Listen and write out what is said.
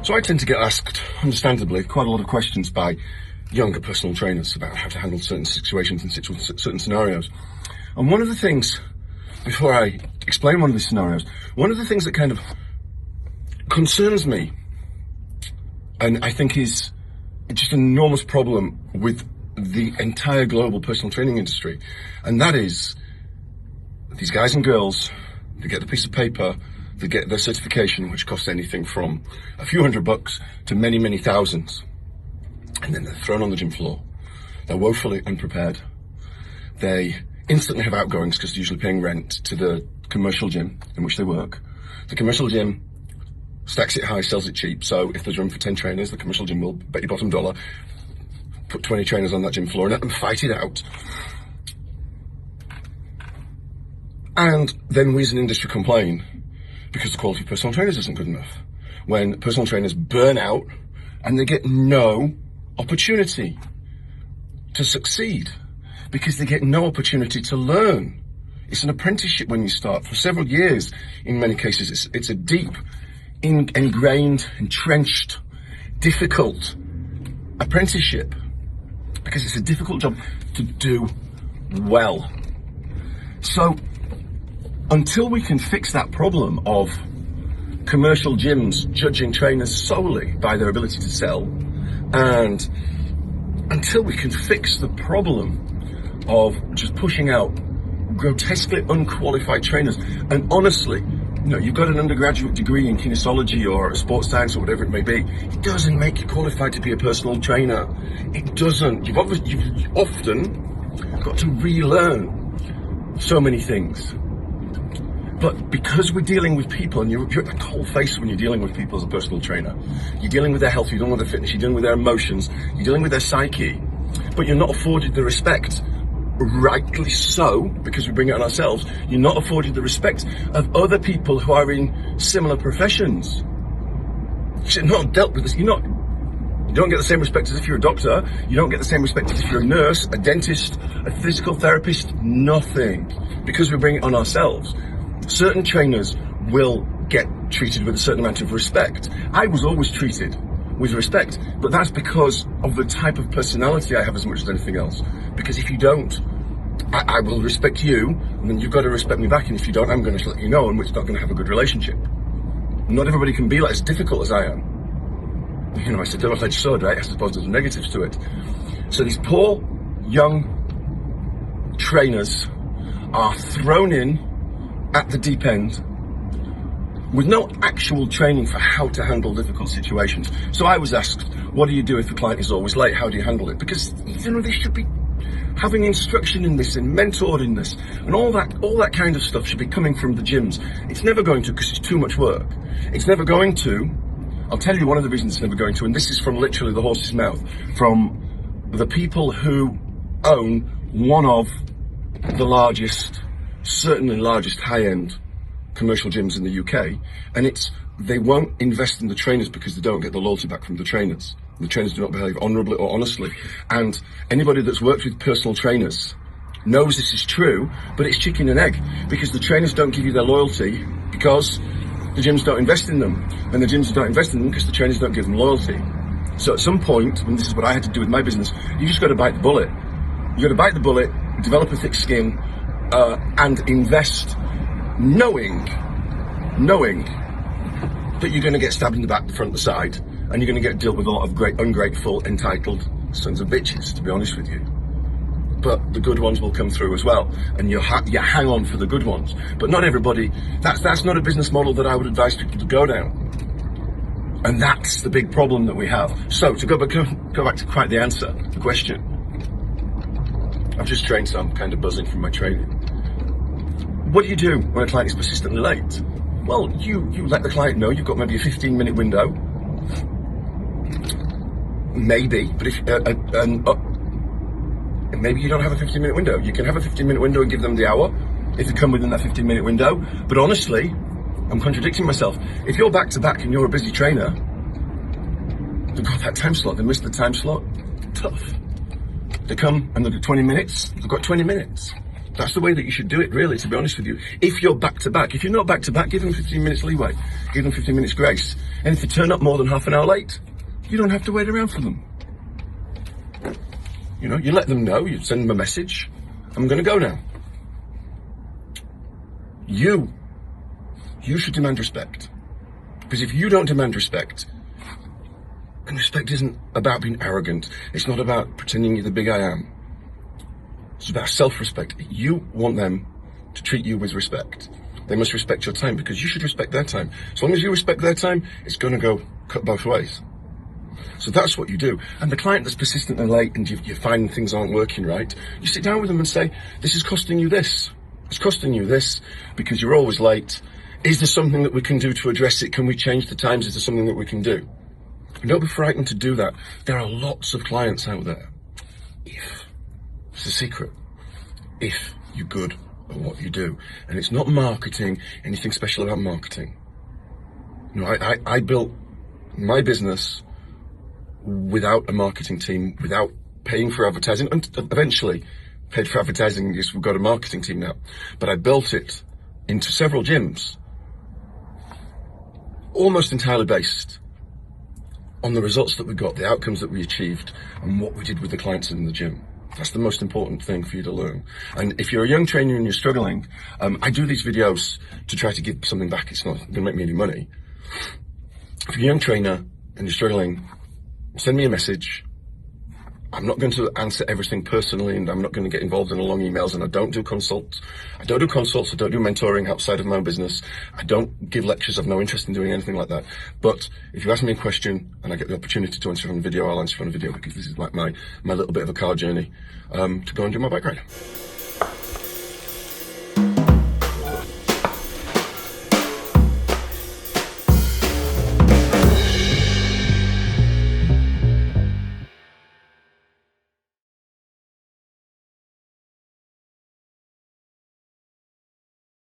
So I tend to get asked, understandably, quite a lot of questions by younger personal trainers about how to handle certain situations and certain scenarios. And one of the things, before I explain one of these scenarios, one of the things that kind of concerns me, and I think is just an enormous problem with the entire global personal training industry, and that is these guys and girls, they get the piece of paper, they get their certification, which costs anything from a few $100 to many, many thousands. And then they're thrown on the gym floor. They're woefully unprepared. They instantly have outgoings because they're usually paying rent to the commercial gym in which they work. The commercial gym stacks it high, sells it cheap. So if there's room for 10 trainers, the commercial gym will bet your bottom dollar, put 20 trainers on that gym floor and let them fight it out. And then we as an industry complain because the quality of personal trainers isn't good enough. When personal trainers burn out and they get no opportunity to succeed because they get no opportunity to learn. It's an apprenticeship when you start for several years. In many cases, it's a deep, ingrained, entrenched, difficult apprenticeship because it's a difficult job to do well. So until we can fix that problem of commercial gyms judging trainers solely by their ability to sell, and until we can fix the problem of just pushing out grotesquely unqualified trainers, and honestly, you know, you've got an undergraduate degree in kinesiology or sports science or whatever it may be, it doesn't make you qualified to be a personal trainer. It doesn't. You've often got to relearn so many things. But because we're dealing with people, and you're at the cold face when you're dealing with people as a personal trainer, you're dealing with their health, you're dealing with their fitness, you're dealing with their emotions, you're dealing with their psyche, but you're not afforded the respect, rightly so, because we bring it on ourselves, you're not afforded the respect of other people who are in similar professions. You're not dealt with this, you don't get the same respect as if you're a doctor, you don't get the same respect as if you're a nurse, a dentist, a physical therapist, nothing, because we bring it on ourselves. Certain trainers will get treated with a certain amount of respect. I was always treated with respect, but that's because of the type of personality I have as much as anything else. Because if you don't, I will respect you, and then you've got to respect me back, and if you don't, I'm going to let you know, and we're not going to have a good relationship. Not everybody can be like as difficult as I am. You know, it's a double-edged sword, right? It has positives and negatives to it. So these poor, young trainers are thrown in at the deep end with no actual training for how to handle difficult situations. So I was asked, what do you do if the client is always late? How do you handle it? Because, you know, they should be having instruction in this and mentored in this, and all that kind of stuff should be coming from the gyms. It's never going to, because it's too much work. It's never going to. I'll tell you one of the reasons it's never going to, and this is from literally the horse's mouth, from the people who own one of the largest, certainly largest high-end commercial gyms in the UK, and they won't invest in the trainers because they don't get the loyalty back from the trainers. The trainers do not behave honourably or honestly, and anybody that's worked with personal trainers knows this is true, but it's chicken and egg, because the trainers don't give you their loyalty because the gyms don't invest in them, and the gyms don't invest in them because the trainers don't give them loyalty. So at some point, and this is what I had to do with my business, you just got to bite the bullet. You got to bite the bullet, develop a thick skin, and invest knowing that you're going to get stabbed in the back, the front, the side, and you're going to get dealt with a lot of great, ungrateful, entitled sons of bitches, to be honest with you. But the good ones will come through as well, and you hang on for the good ones. But not everybody, that's not a business model that I would advise people to go down. And that's the big problem that we have. So to go back to quite the answer, the question. I've just trained, so I'm kind of buzzing from my training. What do you do when a client is persistently late? Well, you let the client know you've got maybe a 15-minute window. Maybe, but maybe you don't have a 15-minute window. You can have a 15-minute window and give them the hour if they come within that 15-minute window. But honestly, I'm contradicting myself. If you're back-to-back and you're a busy trainer, they've got that time slot, they missed the time slot, tough. They come and they've got 20 minutes, they've got 20 minutes. That's the way that you should do it, really, to be honest with you. If you're back to back. If you're not back to back, give them 15 minutes leeway. Give them 15 minutes grace. And if they turn up more than half an hour late, you don't have to wait around for them. You know, you let them know, you send them a message. I'm going to go now. You should demand respect. Because if you don't demand respect, and respect isn't about being arrogant, it's not about pretending you're the big I am. It's about self-respect. You want them to treat you with respect. They must respect your time because you should respect their time. As long as you respect their time, it's going to go cut both ways. So that's what you do. And the client that's persistent and late and you find things aren't working right, you sit down with them and say, this is costing you this. It's costing you this because you're always late. Is there something that we can do to address it? Can we change the times? Is there something that we can do? And don't be frightened to do that. There are lots of clients out there. It's a secret. If you're good at what you do. And it's not marketing, anything special about marketing. You know, I built my business without a marketing team, without paying for advertising, and eventually paid for advertising because we've got a marketing team now. But I built it into several gyms, almost entirely based on the results that we got, the outcomes that we achieved, and what we did with the clients in the gym. That's the most important thing for you to learn. And if you're a young trainer and you're struggling, I do these videos to try to give something back. It's not going to make me any money. If you're a young trainer and you're struggling, send me a message. I'm not going to answer everything personally, and I'm not going to get involved in long emails, and I don't do consults. I don't do mentoring outside of my own business. I don't give lectures. I've no interest in doing anything like that. But if you ask me a question and I get the opportunity to answer on video, I'll answer on video because this is like my little bit of a car journey to go and do my background.